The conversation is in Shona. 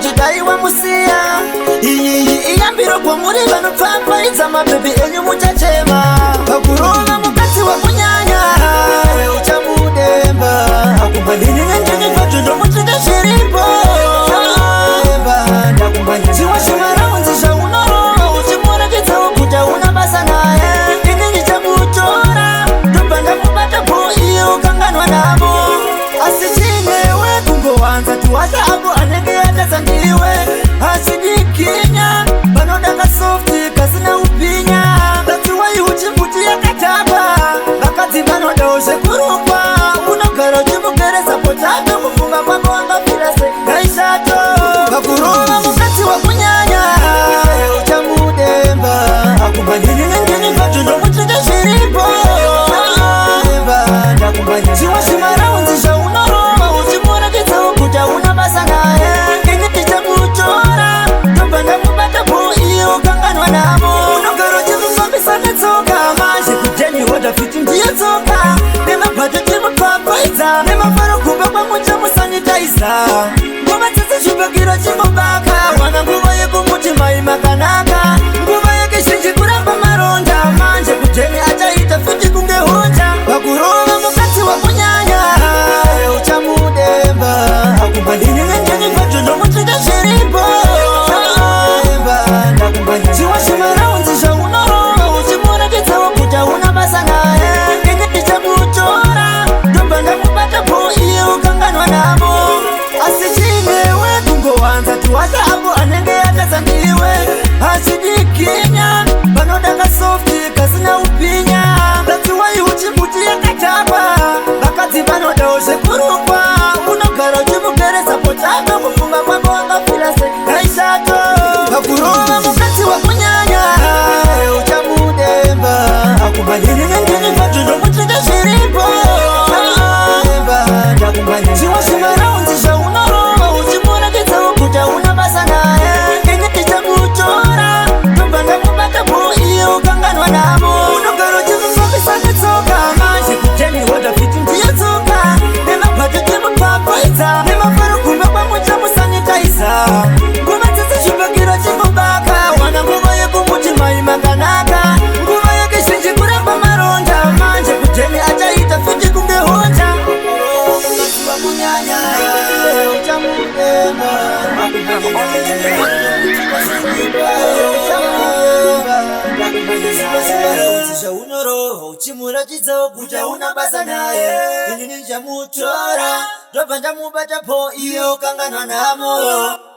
chidaiwa musiya iyi iyambiro kwa muri vanopfapfa idza mabebi enyu muchachema pakurova mukadzi wakunyanya uchamudemba akumbandini nenjini patundo muchinde zviripo chiwa chimaraunzi zvaunorova uchimurekedzawo kuti hauna basa naye ini ndichamutora ndobva ndamubata po iye ukanganwa navo asi chinewe kungowanza tuwata ako anenge yatadza ndiwe achidikinya vanoda kasofti kasina upinya ngatiwai uchimbuti yakatapa vakadzi vanodawo zvekurukwa unogara uchimugereza potato kufunga kwako wangapira segaishato pakurova mukadzi wakunyanya uchamudemba akumbandini nengeni patundo muchinde zviripo chiwa chimaraunzi zvaunorova uchimurekedzawo kuti hauna basa naye ini ndichamutora ndobva ndamubata po iye ukanganwa navo unogara uchimufambisa netsoka manje kudheni hodhafiti ndiye tsoka nemabhato timupapwaidza nemafaro kumba kwamuchamusanitaiza nguva dzese chibagiro chimubaka wana nguva yekumuti mai makanaka nguva yake zhinji kuramba maronda manje kudheni achaita fiti kunge honja pakurova mukadzi wakunyanya uchamudemba akumbandini nenjeni patundo muchinde zviripo chiwa chimaraunzi zvaunorova uchimurekedzawo kuti hauna basa naye ini ndichamutora ndobva ndamubata po iye ukanganwa navo asi chinewe kungowanza tuwata ako anenge yatadza ndiwe achidikinya vanoda kasofti kasina upinya ngatiwai uchimbuti yakatapa vakadzi vanodawo zvekurukwa unogara uchimugereza potato kufunga kwako wangapira segaishato pakurova mukadzi wakunyanya uchamudemba akumbandini nengeni patundo muchinde zviripo chiwa chimaraunzi zvaunorova uchimurekedzawo kuti hauna basa naye ini ndichamutora ndobva ndamubata po iye ukanganwa navo unogara uchimufambisa netsoka manje kudheni hodhafiti ndiye tsoka nemabhato timupapwaidza nemafaro kumba kwamuchamusanitaiza nguva dzese chibagiro chimubaka wana nguva yekumuti mai makanaka nguva yake zhinji kuramba maronda manje kudheni achaita fiti kunge honja zvaunorova uchimuratidzawo kuti hauna basa naye ini ndichamutora ndobva ndamubata po iye ukanganwa navo